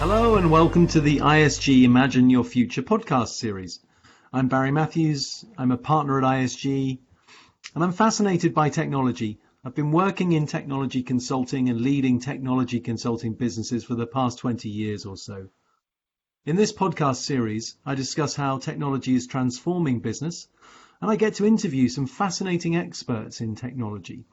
Hello and welcome to the ISG Imagine Your Future podcast series. I'm Barry Matthews, I'm a partner at ISG, and I'm fascinated by technology. I've been working in technology consulting and leading technology consulting businesses for the past 20 years or so. In this podcast series, I discuss how technology is transforming business, and I get to interview some fascinating experts in technology.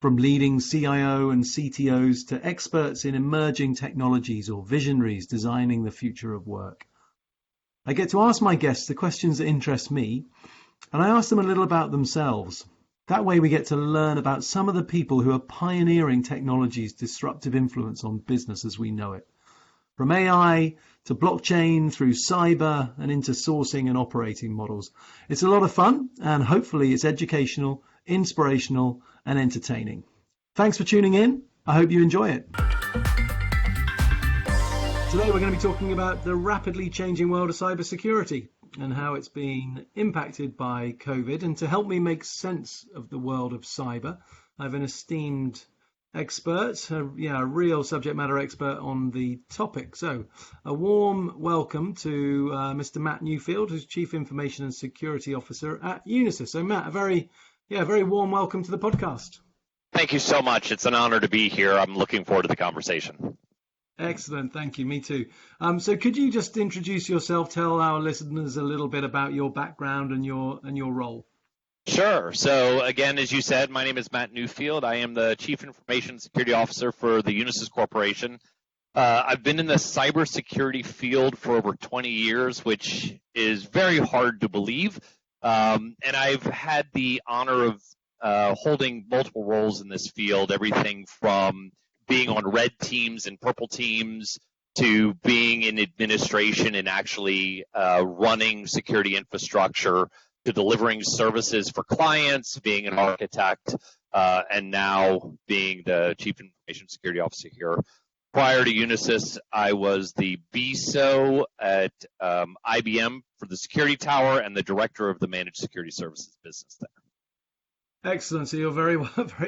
From leading CIO and CTOs to experts in emerging technologies or visionaries designing the future of work. I get to ask my guests the questions that interest me, and I ask them a little about themselves. That way we get to learn about some of the people who are pioneering technology's disruptive influence on business as we know it. From AI to blockchain, through cyber and into sourcing and operating models. It's a lot of fun, and hopefully it's educational, inspirational, and entertaining. Thanks for tuning in. I hope you enjoy it. Today we're going to be talking about the rapidly changing world of cybersecurity and how it's been impacted by COVID. And to help me make sense of the world of cyber, I have an esteemed expert, a real subject matter expert on the topic. So a warm welcome to Mr. Matt Newfield, who's Chief Information and Security Officer at Unisys. So Matt, a very warm welcome to the podcast. Thank you so much. It's an honor to be here. I'm looking forward to the conversation. Excellent. Thank you. Me too. So could you just introduce yourself, tell our listeners a little bit about your background and your role? Sure. So again, as you said, my name is Matt Newfield. I am the Chief Information Security Officer for the Unisys Corporation. I've been in the cybersecurity field for over 20 years, which is very hard to believe. And I've had the honor of holding multiple roles in this field, everything from being on red teams and purple teams to being in administration and actually running security infrastructure, to delivering services for clients, being an architect, and now being the Chief Information Security Officer here. Prior to Unisys, I was the BSO at IBM for the security tower and the director of the managed security services business there. Excellent. So you're very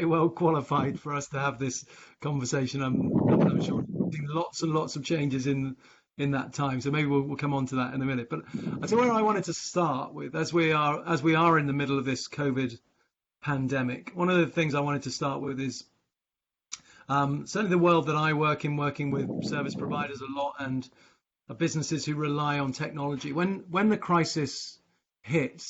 well qualified for us to have this conversation. I'm sure lots and lots of changes in that time. So maybe we'll come on to that in a minute. But so where I wanted to start with, as we are in the middle of this COVID pandemic, one of the things I wanted to start with is certainly the world that I work in, working with service providers a lot and businesses who rely on technology. When the crisis hit,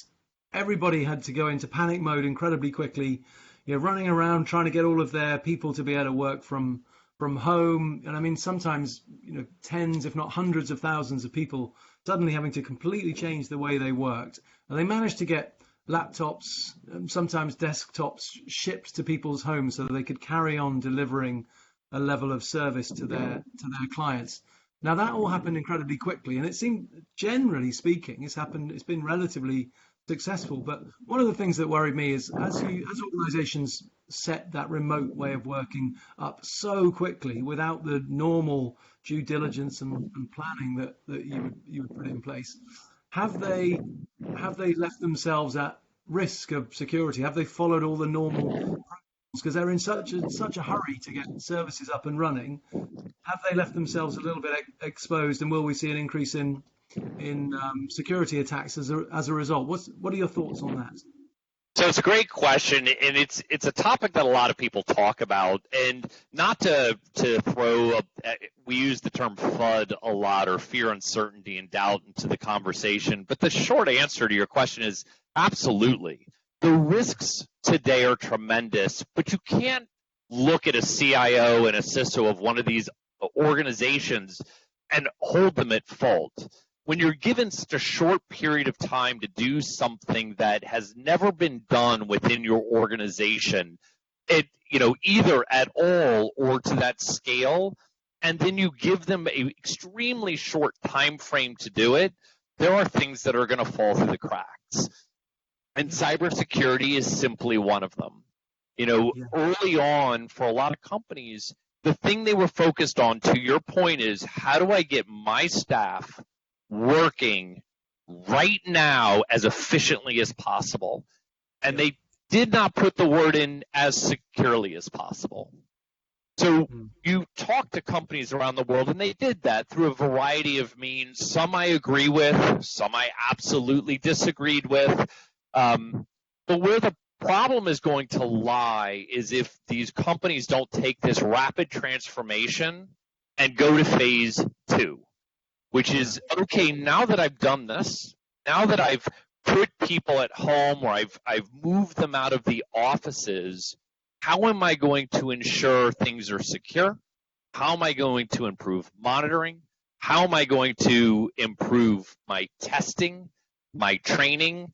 everybody had to go into panic mode incredibly quickly, running around trying to get all of their people to be able to work from home. And I mean, sometimes, tens, if not hundreds of thousands of people suddenly having to completely change the way they worked. And they managed to get laptops, sometimes desktops, shipped to people's homes so that they could carry on delivering a level of service to their clients. Now that all happened incredibly quickly, and it seemed, generally speaking, it's been relatively successful. But one of the things that worried me is as organizations set that remote way of working up so quickly without the normal due diligence and planning that you would put in place, have they left themselves at risk of security? Have they followed all the normal protocols? Because they're in such a hurry to get services up and running. Have they left themselves a little bit exposed, and will we see an increase in security attacks as a result? What are your thoughts on that? So it's a great question, and it's a topic that a lot of people talk about, and not to throw we use the term FUD a lot, or fear, uncertainty, and doubt into the conversation, but the short answer to your question is absolutely. The risks today are tremendous, but you can't look at a CIO and a CISO of one of these organizations and hold them at fault. When you're given such a short period of time to do something that has never been done within your organization, either at all or to that scale, and then you give them an extremely short time frame to do it, there are things that are going to fall through the cracks. And cybersecurity is simply one of them. Early on, for a lot of companies, the thing they were focused on, to your point, is how do I get my staff working right now as efficiently as possible? And they did not put the word in as securely as possible. So Mm. you talk to companies around the world, and they did that through a variety of means. Some I agree with, some I absolutely disagreed with. But where the problem is going to lie is if these companies don't take this rapid transformation and go to phase two, which is, okay, now that I've done this, now that I've put people at home or I've moved them out of the offices, how am I going to ensure things are secure? How am I going to improve monitoring? How am I going to improve my testing, my training,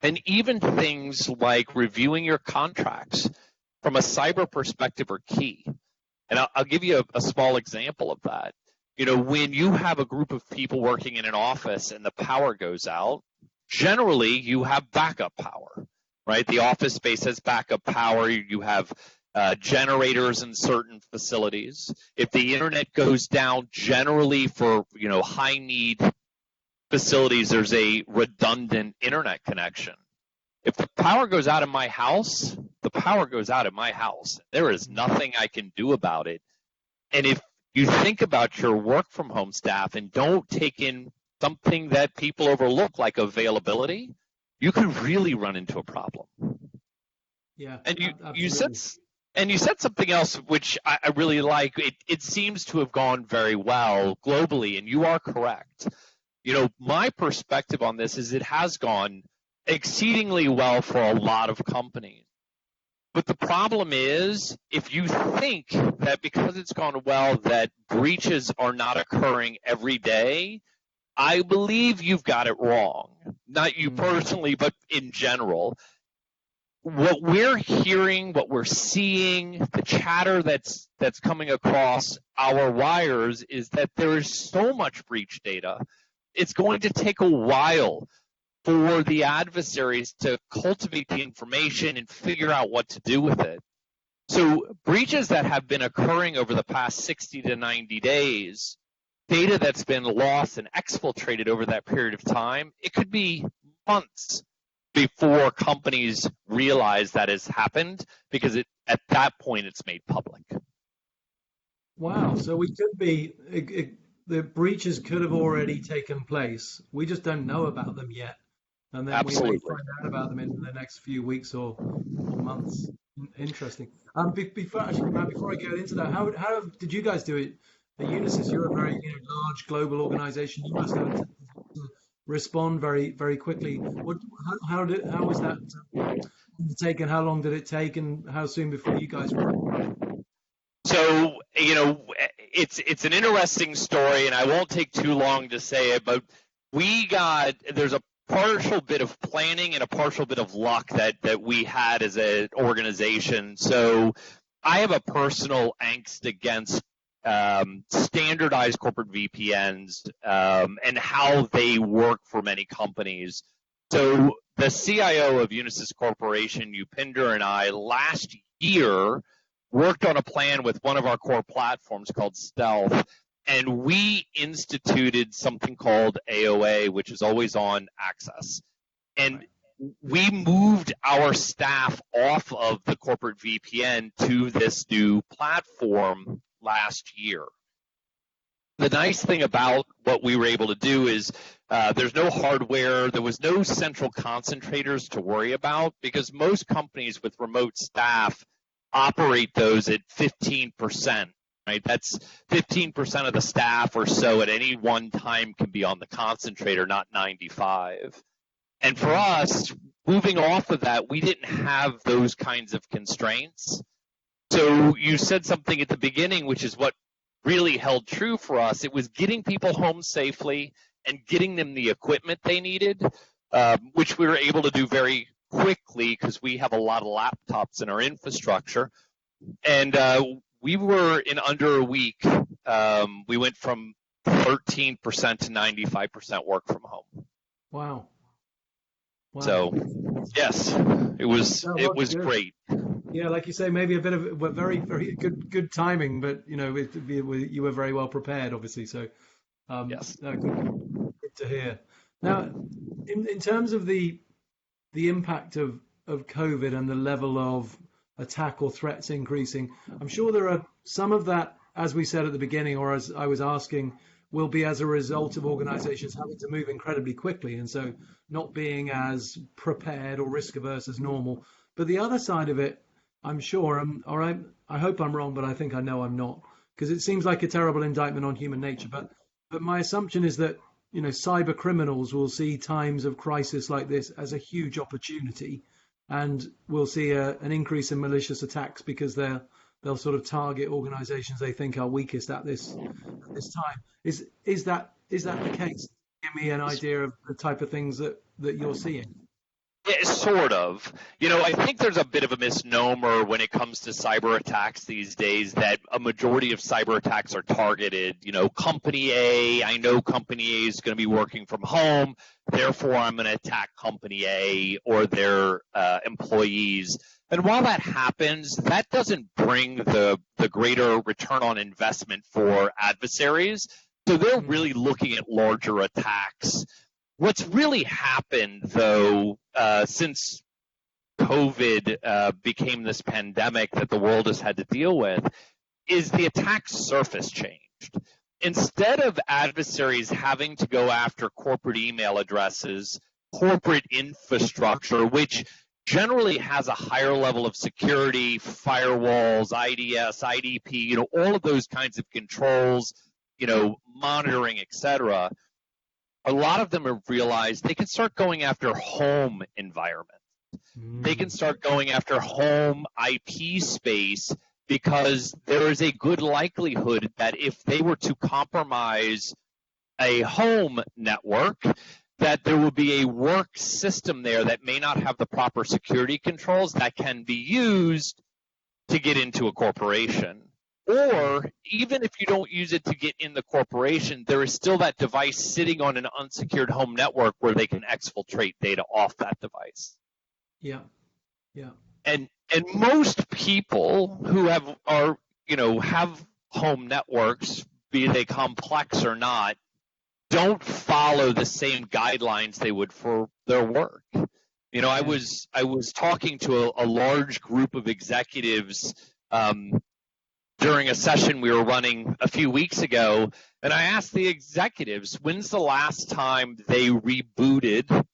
and even things like reviewing your contracts from a cyber perspective are key. And I'll give you a small example of that. When you have a group of people working in an office and the power goes out, generally you have backup power, right? The office space has backup power. You have generators in certain facilities. If the internet goes down, generally for high need facilities, there's a redundant internet connection. If the power goes out in my house, the power goes out in my house. There is nothing I can do about it. And if you think about your work from home staff and don't take in something that people overlook like availability, you could really run into a problem. Yeah, And you absolutely. said something else which I really like. It seems to have gone very well globally, and you are correct. My perspective on this is it has gone exceedingly well for a lot of companies. But the problem is, if you think that because it's gone well that breaches are not occurring every day, I believe you've got it wrong. Not you personally, but in general. What we're hearing, what we're seeing, the chatter that's coming across our wires is that there is so much breach data. It's going to take a while for the adversaries to cultivate the information and figure out what to do with it. So breaches that have been occurring over the past 60 to 90 days, data that's been lost and exfiltrated over that period of time, it could be months before companies realize that has happened, because at that point it's made public. Wow. So we could be, the breaches could have already taken place. We just don't know about them yet. And then we may Absolutely. find out about them in the next few weeks or months. Interesting. Before actually, Matt, before I get into that, how did you guys do it at Unisys? You're a very large global organization. You must have to respond very very quickly. How was that undertaken? How long did it take, and how soon before you guys were? So, it's an interesting story, and I won't take too long to say it, but there's a partial bit of planning and a partial bit of luck that we had as an organization. So I have a personal angst against standardized corporate VPNs and how they work for many companies. So the CIO of Unisys Corporation, Upinder, and I last year worked on a plan with one of our core platforms called Stealth, and we instituted something called AOA, which is always on access. And we moved our staff off of the corporate VPN to this new platform last year. The nice thing about what we were able to do is there's no hardware, there was no central concentrators to worry about, because most companies with remote staff operate those at 15%, right? That's 15% of the staff or so at any one time can be on the concentrator, not 95. And for us, moving off of that, we didn't have those kinds of constraints. So you said something at the beginning, which is what really held true for us. It was getting people home safely and getting them the equipment they needed, which we were able to do very quickly because we have a lot of laptops in our infrastructure. And we were in under a week. We went from 13% to 95% work from home. Wow. Wow. So yes, it was Good. great. Yeah, like you say, maybe a bit of very very good timing, but you were very well prepared, obviously. So Yes. good to hear. Now, in terms of the impact of COVID and the level of attack or threats increasing. I'm sure there are some of that, as we said at the beginning, or as I was asking, will be as a result of organizations having to move incredibly quickly and so not being as prepared or risk averse as normal. But the other side of it, I'm sure, I hope I'm wrong, but I think I know I'm not, because it seems like a terrible indictment on human nature. But my assumption is that, cyber criminals will see times of crisis like this as a huge opportunity, and we'll see an increase in malicious attacks because they'll sort of target organizations they think are weakest at this time. Is that the case? Give me an idea of the type of things that you're seeing. Yeah, sort of. I think there's a bit of a misnomer when it comes to cyber attacks these days that a majority of cyber attacks are targeted. Company A, I know company A is going to be working from home, therefore I'm going to attack company A or their employees. And while that happens, that doesn't bring the greater return on investment for adversaries. So they're really looking at larger attacks. What's really happened, though, since COVID became this pandemic that the world has had to deal with, is the attack surface changed. Instead of adversaries having to go after corporate email addresses, corporate infrastructure, which generally has a higher level of security, firewalls, IDS, IDP, all of those kinds of controls, monitoring, etc., a lot of them have realized they can start going after home environments. They can start going after home IP space because there is a good likelihood that if they were to compromise a home network, that there will be a work system there that may not have the proper security controls that can be used to get into a corporation. Or even if you don't use it to get in the corporation, there is still that device sitting on an unsecured home network where they can exfiltrate data off that device. Yeah. And most people who have home networks, be they complex or not, don't follow the same guidelines they would for their work. I was talking to a large group of executives during a session we were running a few weeks ago, and I asked the executives, when's the last time they rebooted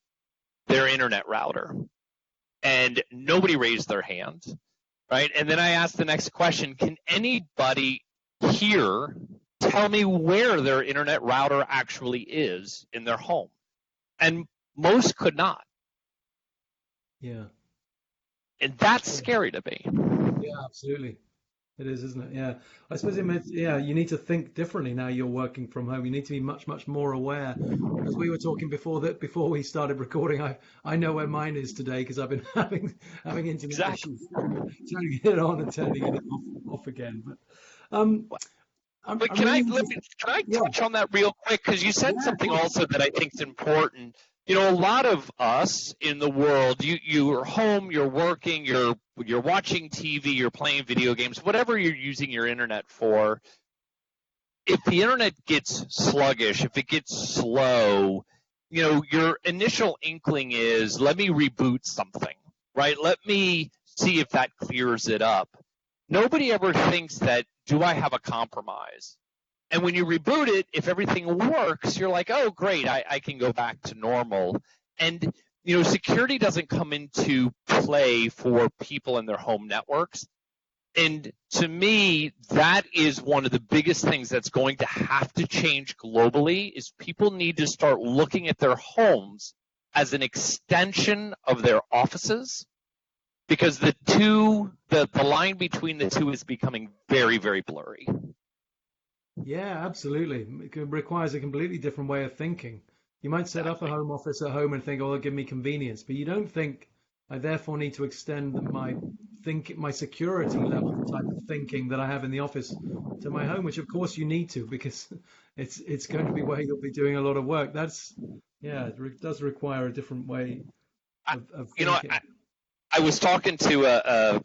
their internet router? And nobody raised their hand, right? And then I asked the next question, can anybody here tell me where their internet router actually is in their home? And most could not. Yeah. And that's scary to me. Yeah, absolutely. It is, isn't it? Yeah. I suppose it means, you need to think differently now you're working from home. You need to be much, much more aware. As we were talking before we started recording, I know where mine is today because I've been having internet issues, turning it on and turning it off again. But can I touch on that real quick? Because you said something also that I think is important. A lot of us in the world, you're home, you're working, you're watching TV, you're playing video games, whatever you're using your internet for. If the internet gets sluggish, if it gets slow, your initial inkling is, let me reboot something, right? Let me see if that clears it up. Nobody ever thinks that, do I have a compromise? And when you reboot it, if everything works, you're like, oh, great, I can go back to normal. And, security doesn't come into play for people in their home networks. And to me, that is one of the biggest things that's going to have to change globally is people need to start looking at their homes as an extension of their offices, because the line between the two is becoming very, very blurry. Yeah, absolutely. It requires a completely different way of thinking. You might set up a home office at home and think, oh, it'll give me convenience, but you don't think, I therefore need to extend my security level type of thinking that I have in the office to my home, which of course you need to, because it's going to be where you'll be doing a lot of work. It does require a different way of thinking. I was talking to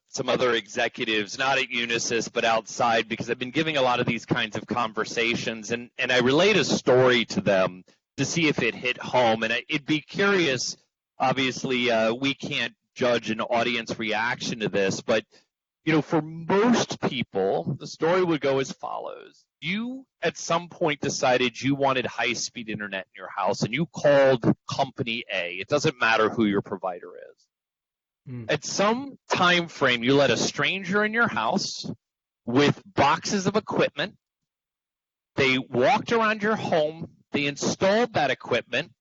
some other executives, not at Unisys, but outside, because I've been giving a lot of these kinds of conversations, and I relate a story to them to see if it hit home. And it'd be curious, obviously, we can't judge an audience reaction to this, but for most people, the story would go as follows. You, at some point, decided you wanted high-speed internet in your house, and you called company A. It doesn't matter who your provider is. At some time frame, you let a stranger in your house with boxes of equipment. They walked around your home. They installed that equipment,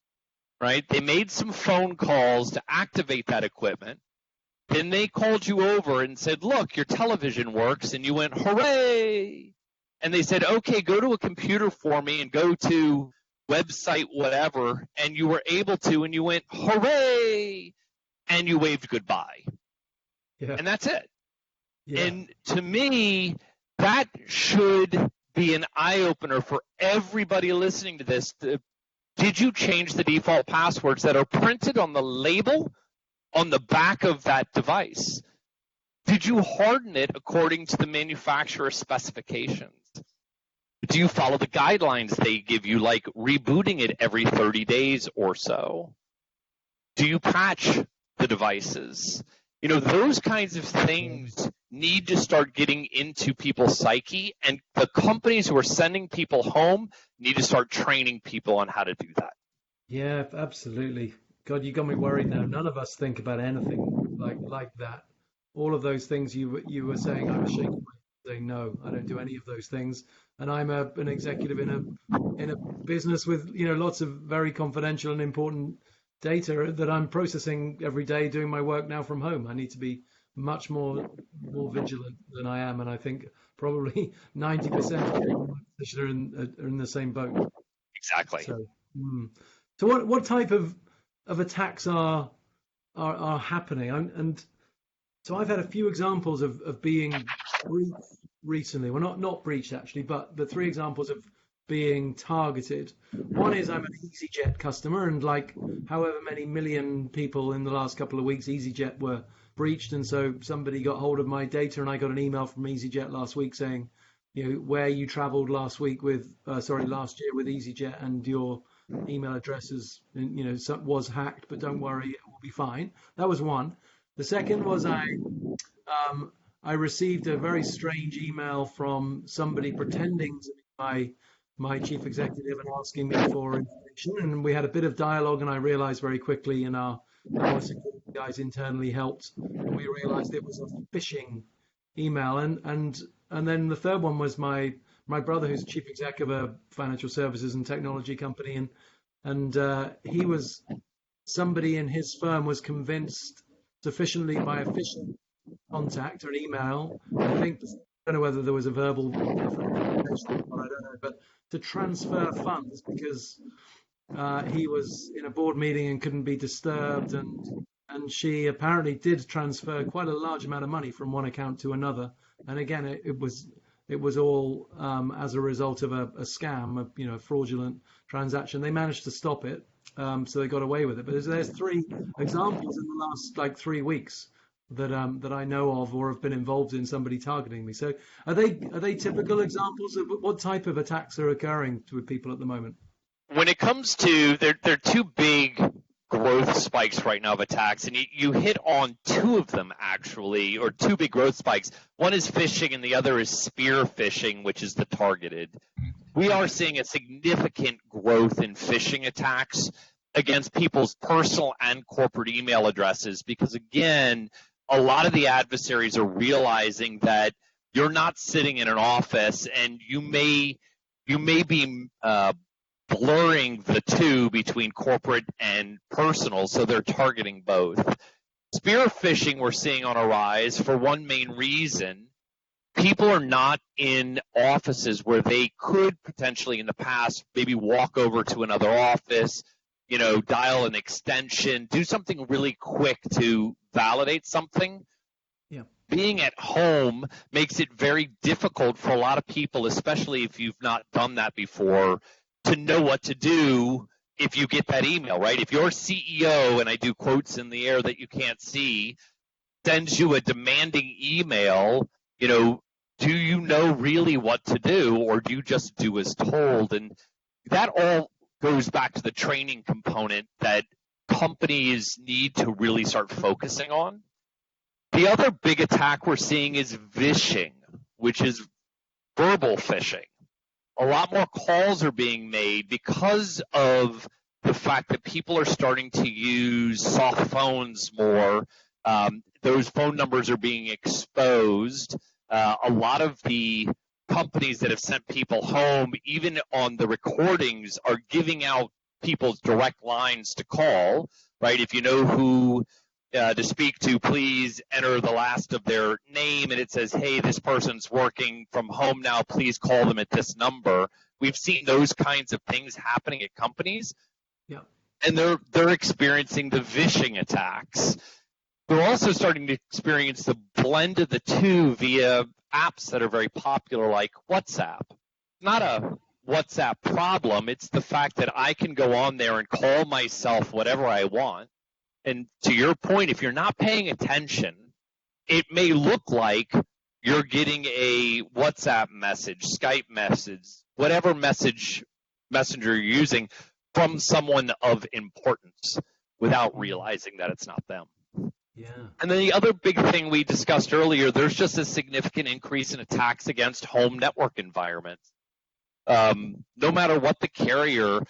right? They made some phone calls to activate that equipment. Then they called you over and said, look, your television works. And you went, hooray. And they said, okay, go to a computer for me and go to website whatever. And you were able to, and you went, hooray. And you waved goodbye. Yeah. And that's it. Yeah. And to me, that should be an eye-opener for everybody listening to this. Did you change the default passwords that are printed on the label on the back of that device? Did you harden it according to the manufacturer's specifications? Do you follow the guidelines they give you, like rebooting it every 30 days or so? Do you patch the devices? Those kinds of things need to start getting into people's psyche, and the companies who are sending people home need to start training people on how to do that. Yeah, absolutely. God, you got me worried now. None of us think about anything like that. All of those things you were saying, I was shaking my head saying, no, I don't do any of those things. And I'm an executive in a business with lots of very confidential and important data that I'm processing every day, doing my work now from home. I need to be much more vigilant than I am, and I think probably 90% of people in my position are in the same boat. Exactly. So what type of attacks are happening? And so I've had a few examples of being breached recently. Well, not breached actually, but 3 examples of being targeted. One is I'm an EasyJet customer, and like however many million people in the last couple of weeks, EasyJet were breached, and so somebody got hold of my data, and I got an email from EasyJet last week saying, where you traveled last year with EasyJet, and your email address was hacked, but don't worry, it will be fine. That was one. The second was I received a very strange email from somebody pretending to be my chief executive and asking me for information, and we had a bit of dialogue, and I realized very quickly, and our security guys internally helped, and we realized it was a phishing email. And then the third one was my brother, who's chief exec of a financial services and technology company, and he was somebody in his firm was convinced sufficiently by a phishing contact or an email, I don't know whether there was a verbal communication, I don't know, but to transfer funds because he was in a board meeting and couldn't be disturbed, and she apparently did transfer quite a large amount of money from one account to another. And again, it was all as a result of a scam, a fraudulent transaction. They managed to stop it, so they got away with it. But there's 3 examples in the last 3 weeks that I know of or have been involved in somebody targeting me. So are they typical examples of what type of attacks are occurring with people at the moment? When it comes to, there are 2 big growth spikes right now of attacks, and you hit on 2 of them actually, or 2 big growth spikes. One is phishing and the other is spear phishing, which is the targeted. We are seeing a significant growth in phishing attacks against people's personal and corporate email addresses because, again, a lot of the adversaries are realizing that you're not sitting in an office, and you may be blurring the 2 between corporate and personal, so they're targeting both. Spear phishing we're seeing on a rise for one main reason. People are not in offices where they could potentially in the past maybe walk over to another office, dial an extension, do something really quick to validate something. Yeah. Being at home makes it very difficult for a lot of people, especially if you've not done that before, to know what to do if you get that email, right? If your CEO, and I do quotes in the air that you can't see, sends you a demanding email, do you know really what to do, or do you just do as told? And that all goes back to the training component that companies need to really start focusing on. The other big attack we're seeing is vishing, which is verbal phishing. A lot more calls are being made because of the fact that people are starting to use soft phones more. Those phone numbers are being exposed. A lot of the companies that have sent people home, even on the recordings, are giving out people's direct lines to call, right? If you know who to speak to, please enter the last of their name, and it says, hey, this person's working from home now, please call them at this number. We've seen those kinds of things happening at companies, Yeah. and they're experiencing the vishing attacks. They're also starting to experience the blend of the two via apps that are very popular, like WhatsApp. It's not a WhatsApp problem. It's the fact that I can go on there and call myself whatever I want. And to your point, if you're not paying attention, it may look like you're getting a WhatsApp message, Skype message, whatever messenger you're using from someone of importance without realizing that it's not them. Yeah. And then the other big thing we discussed earlier, there's just a significant increase in attacks against home network environments. No matter what the carrier,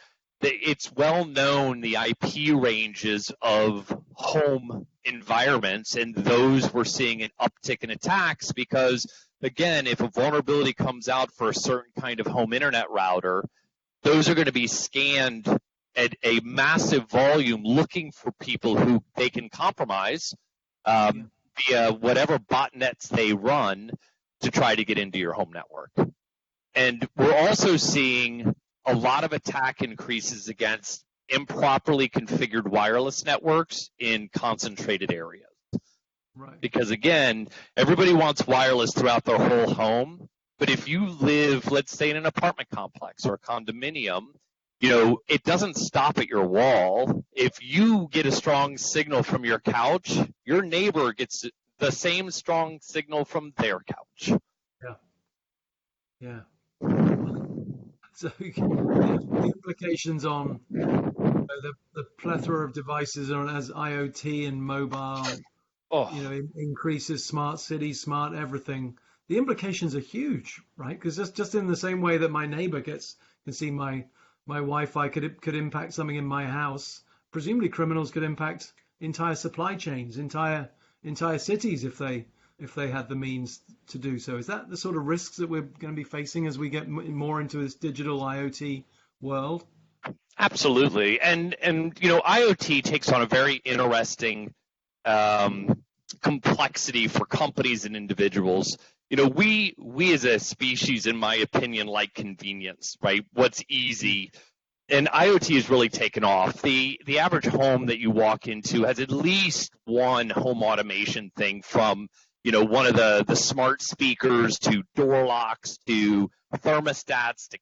it's well known the IP ranges of home environments, and those we're seeing an uptick in attacks because, again, if a vulnerability comes out for a certain kind of home internet router, those are going to be scanned at a massive volume looking for people who they can compromise via whatever botnets they run to try to get into your home network. And we're also seeing a lot of attack increases against improperly configured wireless networks in concentrated areas. Right. Because again, everybody wants wireless throughout their whole home, but if you live, let's say, in an apartment complex or a condominium, it doesn't stop at your wall. If you get a strong signal from your couch, your neighbor gets the same strong signal from their couch. Yeah. So the implications on the plethora of devices as IoT and mobile, increases smart cities, smart everything. The implications are huge, right? Because just in the same way that my neighbor can see my Wi-Fi could impact something in my house, presumably criminals could impact entire supply chains, entire cities if they had the means to do so. Is that the sort of risks that we're going to be facing as we get more into this digital IoT world? Absolutely. And IoT takes on a very interesting complexity for companies and individuals. We as a species, in my opinion, like convenience, right? What's easy. And IoT has really taken off. The average home that you walk into has at least one home automation thing, from one of the smart speakers to door locks to thermostats to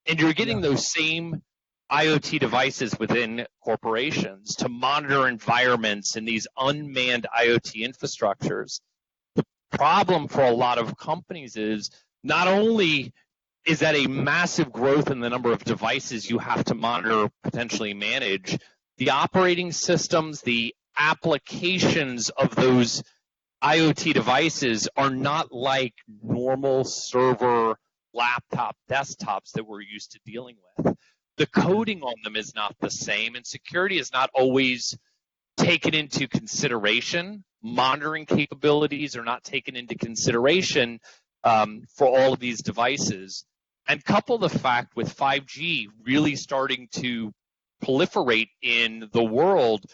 and you're getting those same IoT devices within corporations to monitor environments in these unmanned IoT infrastructures. The problem for a lot of companies is not only is that a massive growth in the number of devices you have to monitor, potentially manage, the operating systems, the applications of those IoT devices are not like normal server, laptop, desktops that we're used to dealing with. The coding on them is not the same, and security is not always taken into consideration. Monitoring capabilities are not taken into consideration for all of these devices. And couple the fact with 5G really starting to proliferate in the world,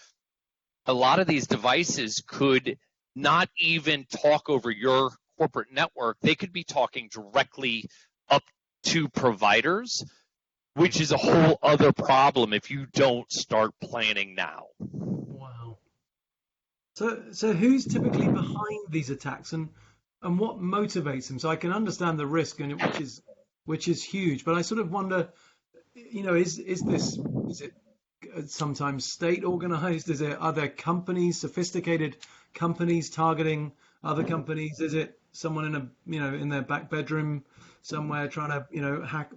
a lot of these devices could not even talk over your corporate network. They could be talking directly up to providers, which is a whole other problem if you don't start planning now. Wow. So who's typically behind these attacks, and what motivates them? So I can understand the risk, and which is huge, but I sort of wonder, is it sometimes state organized? Are there companies, sophisticated companies targeting other companies? Is it someone in their back bedroom somewhere trying to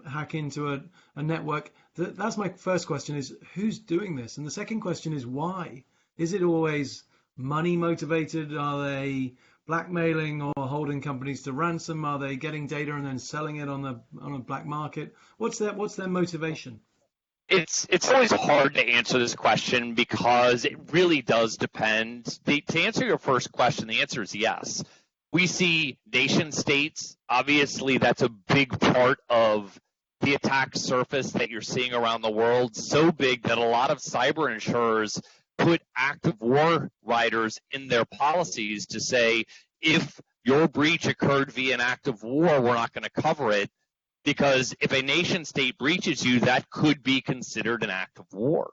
hack into a network? That's my first question: is who's doing this, and the second question is why? Is it always money motivated? Are they blackmailing or holding companies to ransom? Are they getting data and then selling it on a black market? What's their motivation? It's always hard to answer this question because it really does depend. To answer your first question, the answer is yes. We see nation states. Obviously, that's a big part of the attack surface that you're seeing around the world. So big that a lot of cyber insurers put active war riders in their policies to say, if your breach occurred via an act of war, we're not going to cover it, because if a nation state breaches you, that could be considered an act of war.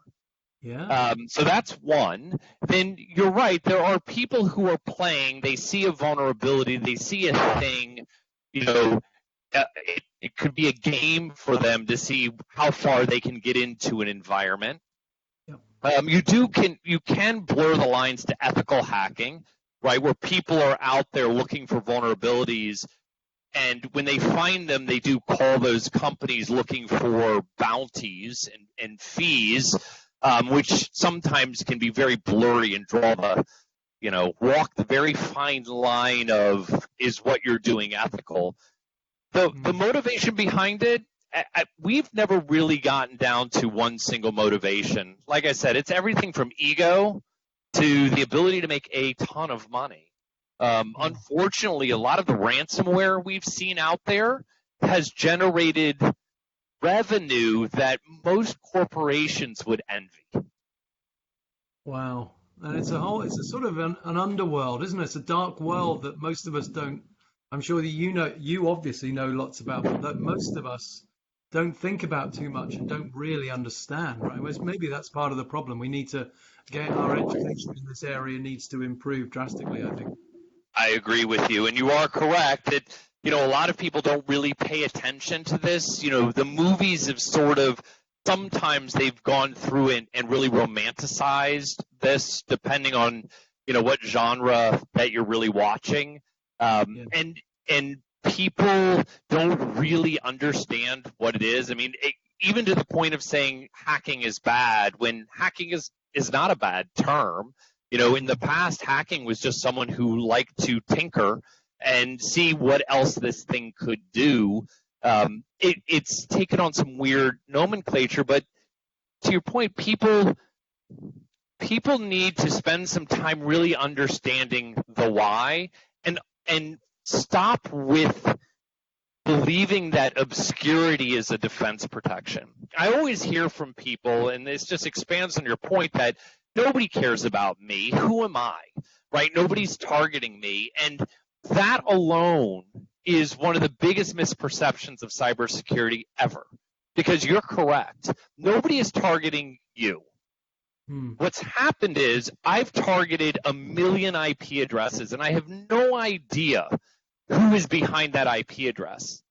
Yeah. So that's one. Then you're right. There are people who are playing. They see a vulnerability. They see a thing. It could be a game for them to see how far they can get into an environment. Yep. You can blur the lines to ethical hacking, right, where people are out there looking for vulnerabilities, and when they find them, they do call those companies looking for bounties and fees, which sometimes can be very blurry and draw walk the very fine line of, is what you're doing ethical? The motivation behind it, we've never really gotten down to one single motivation. Like I said, it's everything from ego to the ability to make a ton of money. Unfortunately, a lot of the ransomware we've seen out there has generated revenue that most corporations would envy. Wow. And it's a sort of an underworld, isn't it? It's a dark world that most of us don't. I'm sure that you obviously know lots about, but that most of us don't think about too much and don't really understand, right? Maybe that's part of the problem. We need to get our education in this area needs to improve drastically, I think. I agree with you, and you are correct that a lot of people don't really pay attention to this. The movies have sort of, sometimes they've gone through and really romanticized this, depending on what genre that you're really watching, and people don't really understand what it is. I mean, even to the point of saying hacking is bad, when hacking is not a bad term. In the past, hacking was just someone who liked to tinker and see what else this thing could do. It's taken on some weird nomenclature, but to your point, people need to spend some time really understanding the why and stop with believing that obscurity is a defense protection. I always hear from people, and this just expands on your point, that nobody cares about me. Who am I? Right? Nobody's targeting me. And that alone is one of the biggest misperceptions of cybersecurity ever. Because you're correct. Nobody is targeting you. What's happened is I've targeted 1 million IP addresses, and I have no idea who is behind that IP address.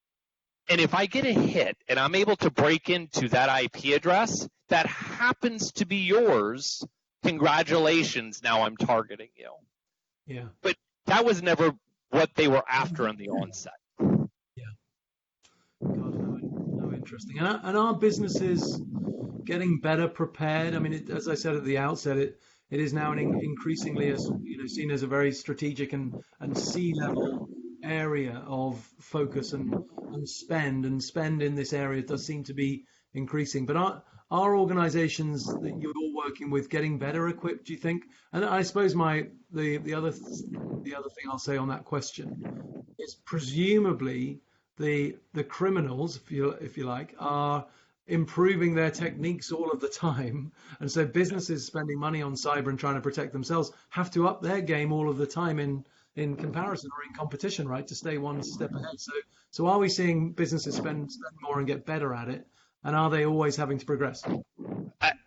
And if I get a hit and I'm able to break into that IP address that happens to be yours, congratulations, now I'm targeting you. Yeah. But that was never what they were after in the onset. Yeah. God, how interesting. And are businesses getting better prepared? I mean, as I said at the outset, it is now increasingly seen as a very strategic and C-level area of focus and spend in this area does seem to be increasing. But are organizations that you're working with getting better equipped, do you think? And I suppose the other thing I'll say on that question is presumably the criminals, if you like, are improving their techniques all of the time, and so businesses spending money on cyber and trying to protect themselves have to up their game all of the time in comparison or in competition, right, to stay one step ahead. So are we seeing businesses spend more and get better at it? And are they always having to progress?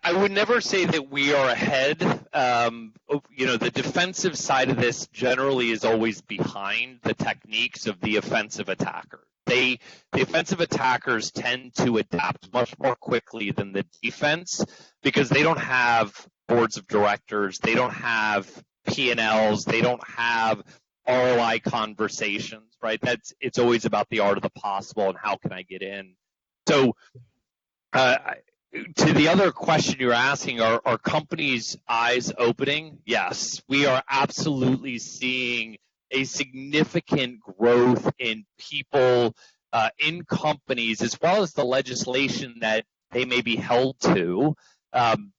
I would never say that we are ahead. The defensive side of this generally is always behind the techniques of the offensive attacker. The offensive attackers tend to adapt much more quickly than the defense because they don't have boards of directors, they don't have P&Ls, they don't have ROI conversations, right? It's always about the art of the possible and how can I get in. So to the other question you're asking, are companies' eyes opening? Yes, we are absolutely seeing a significant growth in people in companies, as well as the legislation that they may be held to, um,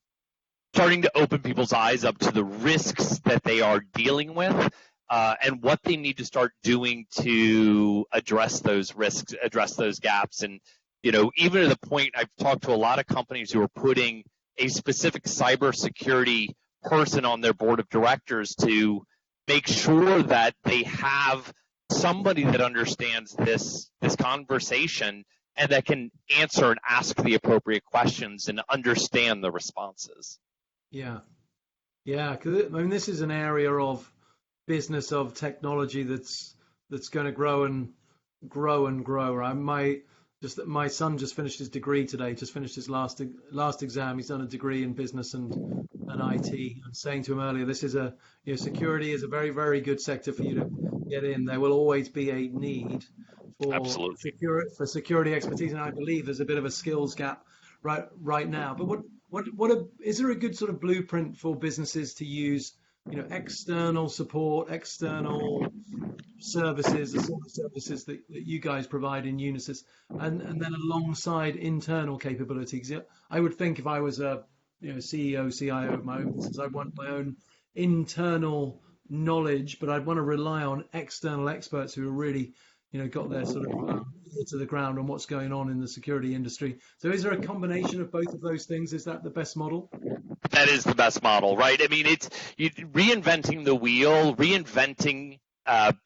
starting to open people's eyes up to the risks that they are dealing with. And what they need to start doing to address those risks, address those gaps. And, even to the point, I've talked to a lot of companies who are putting a specific cybersecurity person on their board of directors to make sure that they have somebody that understands this conversation and that can answer and ask the appropriate questions and understand the responses. Yeah. Yeah. Because this is an area of business, of technology that's going to grow and grow and grow. Right? My son just finished his degree today. Just finished his last exam. He's done a degree in business and IT. I'm saying to him earlier, this is security is a very, very good sector for you to get in. There will always be a need for Absolutely. security expertise, and I believe there's a bit of a skills gap right now. But is there a good sort of blueprint for businesses to use? External support, external services, the sort of services that you guys provide in Unisys, and then alongside internal capabilities. I would think if I was a CEO, CIO of my own business, I'd want my own internal knowledge, but I'd want to rely on external experts who are really got their sort of ear to the ground on what's going on in the security industry. So is there a combination of both of those things? Is that the best model? That is the best model, right? I mean, it's reinventing the wheel, reinventing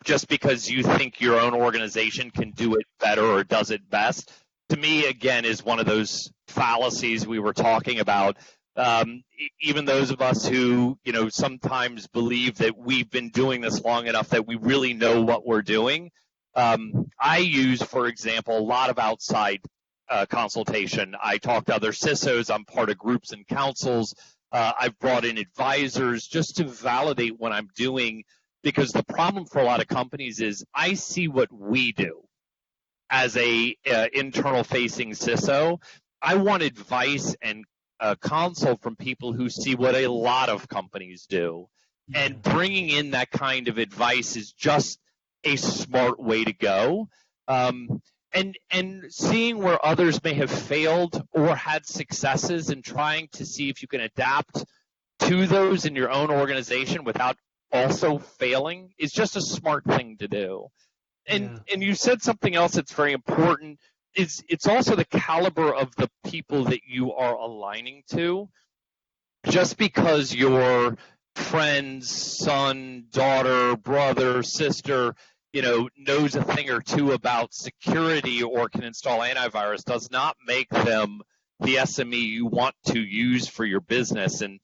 just because you think your own organization can do it better or does it best, to me, again, is one of those fallacies we were talking about. Even those of us who, sometimes believe that we've been doing this long enough that we really know what we're doing. I use, for example, a lot of outside consultation. I talk to other CISOs. I'm part of groups and councils. I've brought in advisors just to validate what I'm doing, because the problem for a lot of companies is I see what we do as a internal facing CISO. I want advice and counsel from people who see what a lot of companies do. And bringing in that kind of advice is just a smart way to go. And seeing where others may have failed or had successes and trying to see if you can adapt to those in your own organization without also failing is just a smart thing to do. And you said something else that's very important. It's also the caliber of the people that you are aligning to. Just because your friend's son, daughter, brother, sister, knows a thing or two about security or can install antivirus does not make them the SME you want to use for your business. And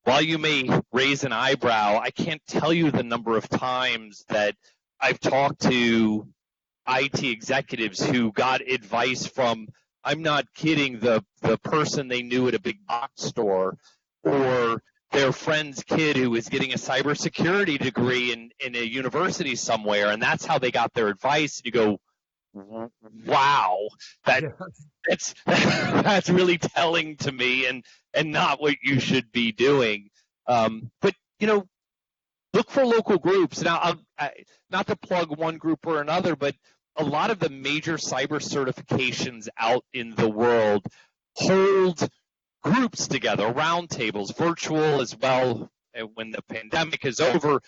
while you may raise an eyebrow, I can't tell you the number of times that I've talked to IT executives who got advice from, I'm not kidding, the person they knew at a big box store, or their friend's kid who was getting a cybersecurity degree in a university somewhere, and that's how they got their advice. You go, wow, that's really telling to me, and not what you should be doing. But look for local groups. Now, not to plug one group or another, but a lot of the major cyber certifications out in the world hold groups together, roundtables, virtual as well. When the pandemic is over,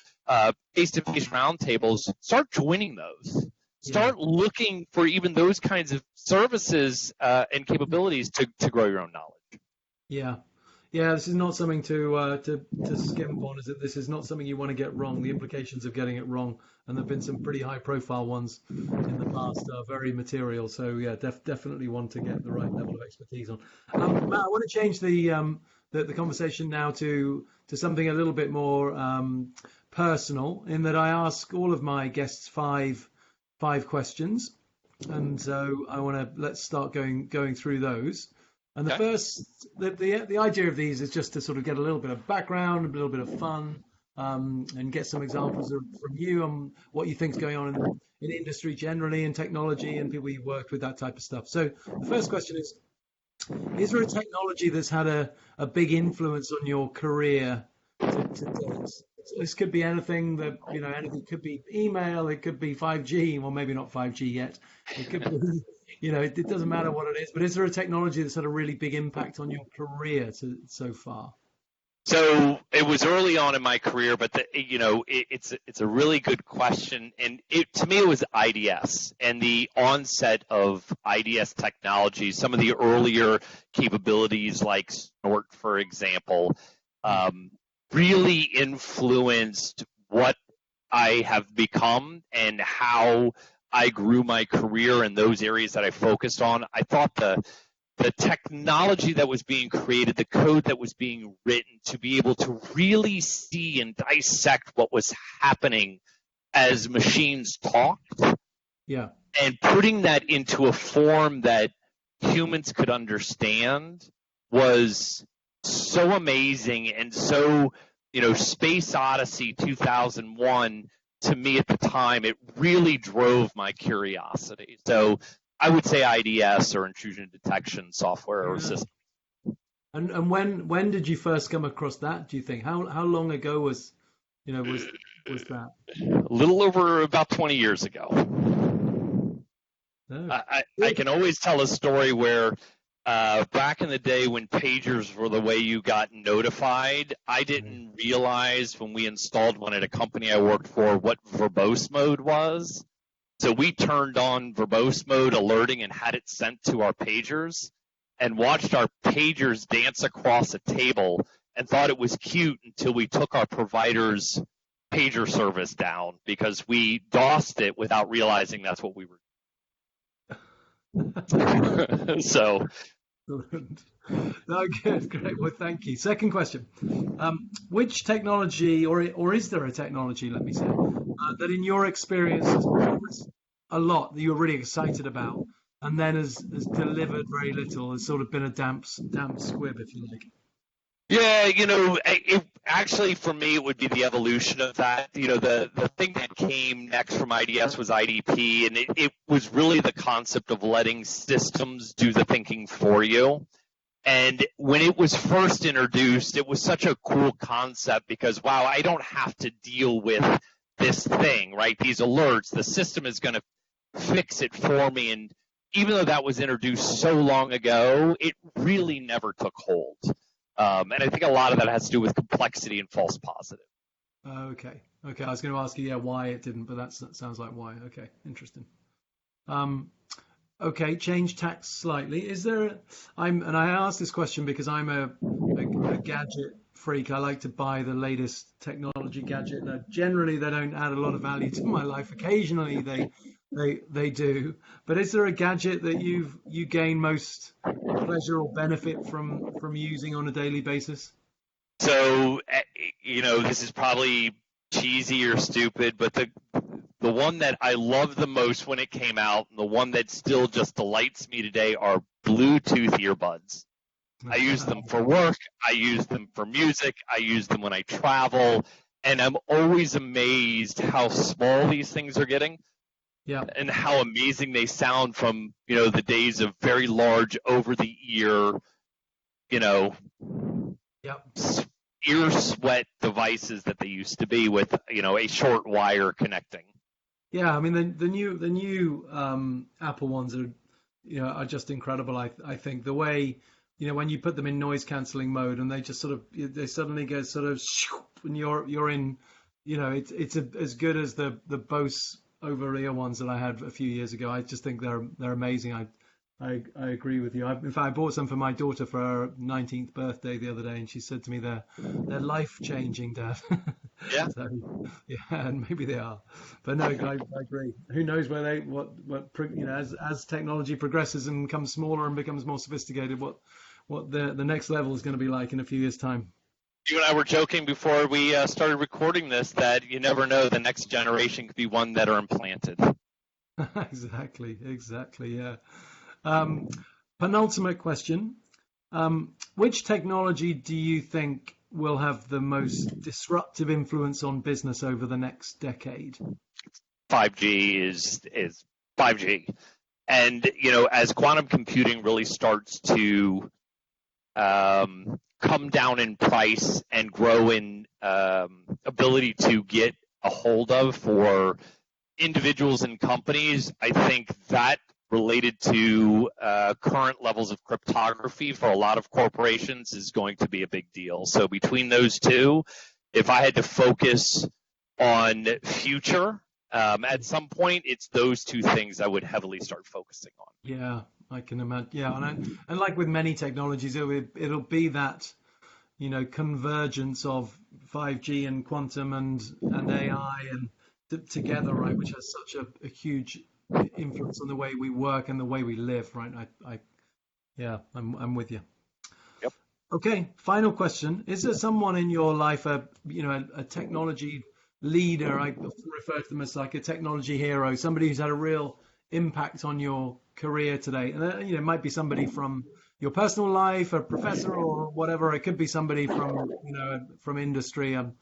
face-to-face roundtables, start joining those. Start looking for even those kinds of services and capabilities to grow your own knowledge. Yeah, this is not something to skimp on, is it? This is not something you want to get wrong. The implications of getting it wrong, and there've been some pretty high-profile ones in the past, are very material. So yeah, definitely want to get the right level of expertise on. Matt, I want to change the conversation now to something a little bit more personal, in that I ask all of my guests five questions, and so let's start going through those. And the first, the idea of these is just to sort of get a little bit of background, a little bit of fun, and get some examples from you on what you think is going on in industry generally, in technology, and people you've worked with, that type of stuff. So the first question is, Is there a technology that's had a big influence on your career to date? So this could be anything that, anything could be email, it could be 5G, well, maybe not 5G yet. It could be, it doesn't matter what it is, but is there a technology that's had a really big impact on your career so far? So it was early on in my career, but it's a really good question, and to me it was IDS and the onset of IDS technology. Some of the earlier capabilities, like Snort, for example, really influenced what I have become and how I grew my career in those areas that I focused on. I thought the technology that was being created, the code that was being written to be able to really see and dissect what was happening as machines talked, Yeah. and putting that into a form that humans could understand was so amazing. And so, Space Odyssey 2001, to me at the time, it really drove my curiosity. So I would say IDS, or intrusion detection software or Yeah. system. And when did you first come across that, do you think? How long ago was that? A little over about 20 years ago. Oh, I can always tell a story where back in the day when pagers were the way you got notified, I didn't realize when we installed one at a company I worked for what verbose mode was. So we turned on verbose mode alerting and had it sent to our pagers, and watched our pagers dance across a table and thought it was cute until we took our provider's pager service down because we DOSed it without realizing that's what we were doing. So no, good, great. Well, thank you. Second question: which technology, or is there a technology, let me say, that in your experience has promised a lot that you're really excited about, and then has delivered very little, has sort of been a damp squib, if you like? yeah, actually for me it would be the evolution of that. The thing that came next from IDS was IDP, and it was really the concept of letting systems do the thinking for you. And when it was first introduced, it was such a cool concept because, wow, I don't have to deal with this thing, right? These alerts, the system is going to fix it for me. And even though that was introduced so long ago, it really never took hold. And I think a lot of that has to do with complexity and false positive. Okay. I was going to ask you, yeah, why it didn't, but that sounds like why. Okay, interesting. Okay, change tax slightly. Is there? And I ask this question because I'm a gadget freak. I like to buy the latest technology gadget. Now, generally, they don't add a lot of value to my life. Occasionally, they do. But is there a gadget that you gain most pleasure or benefit from using on a daily basis? So, this is probably cheesy or stupid, but the one that I loved the most when it came out, and the one that still just delights me today, are Bluetooth earbuds. I use them for work. I use them for music. I use them when I travel. And I'm always amazed how small these things are getting. Yeah. And how amazing they sound from, the days of very large over the ear, Yep. ear sweat devices that they used to be with, a short wire connecting. Yeah, I mean the new Apple ones are just incredible. I think the way when you put them in noise cancelling mode and they suddenly go sort of when you're in it's as good as the Bose over ear ones that I had a few years ago. I just think they're amazing. I agree with you. In fact, I bought some for my daughter for her 19th birthday the other day, and she said to me they're life changing, Dad. Yeah. So, yeah, and maybe they are, but no, I agree. Who knows where as technology progresses and becomes smaller and becomes more sophisticated, what the next level is going to be like in a few years' time. You and I were joking before we started recording this that you never know, the next generation could be one that are implanted. Exactly, yeah. Penultimate question. Which technology do you think will have the most disruptive influence on business over the next decade? 5G is 5G. And as quantum computing really starts to come down in price and grow in ability to get a hold of for individuals and companies, I think that related to current levels of cryptography for a lot of corporations is going to be a big deal. So between those two, if I had to focus on future, at some point, it's those two things I would heavily start focusing on. Yeah, I can imagine. Yeah, and like with many technologies, it'll be that, convergence of 5G and quantum and AI and together, right, which has such a huge influence on the way we work and the way we live, right? I'm with you. Yep. Okay, final question. Is there someone in your life, a technology leader? I refer to them as like a technology hero, somebody who's had a real impact on your career today. And it might be somebody from your personal life, a professor or whatever. It could be somebody from industry, a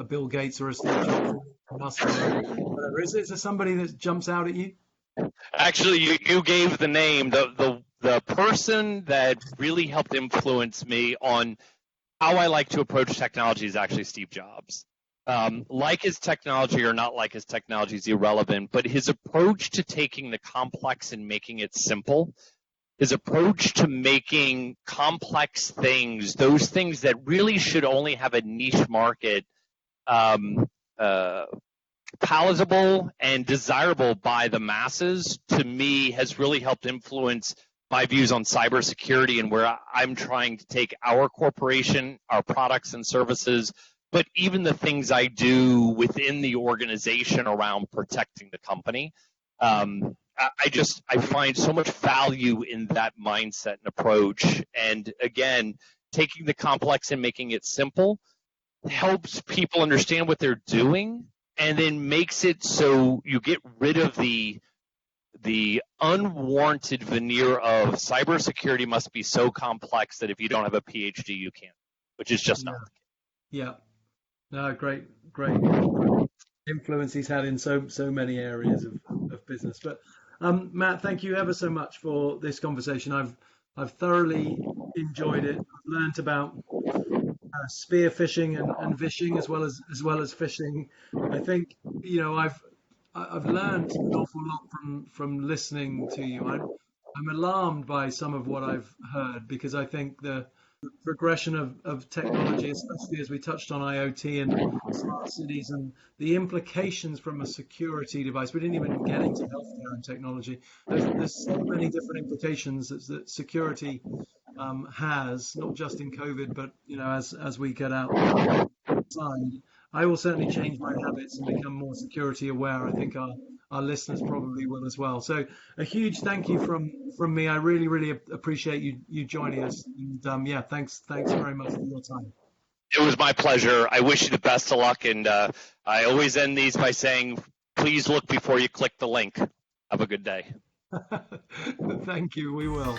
Bill Gates or a Steve Jobs, whatever. Is there somebody that jumps out at you? Actually, you gave the name. The person that really helped influence me on how I like to approach technology is actually Steve Jobs. Like his technology or not like his technology is irrelevant, but his approach to taking the complex and making it simple, his approach to making complex things, those things that really should only have a niche market, palatable and desirable by the masses, to me has really helped influence my views on cybersecurity and where I'm trying to take our corporation, our products and services, but even the things I do within the organization around protecting the company. I find so much value in that mindset and approach. And again, taking the complex and making it simple helps people understand what they're doing, and then makes it so you get rid of the unwarranted veneer of cybersecurity must be so complex that if you don't have a PhD, you can't, which is just not. Yeah. No, great influence he's had in so many areas of business. But Matt, thank you ever so much for this conversation. I've thoroughly enjoyed it. I've learned about spear phishing and vishing as well as phishing. I think I've learned an awful lot from listening to you. I'm alarmed by some of what I've heard, because I think the progression of technology, especially as we touched on IoT and smart cities and the implications from a security device. We didn't even get into healthcare and technology. There's so many different implications that security has, not just in COVID, but as we get outside. I will certainly change my habits and become more security aware. I think our listeners probably will as well. So a huge thank you from me. I really appreciate you joining us. And thanks very much for your time. It was my pleasure. I wish you the best of luck. And I always end these by saying, please look before you click the link. Have a good day. Thank you. We will.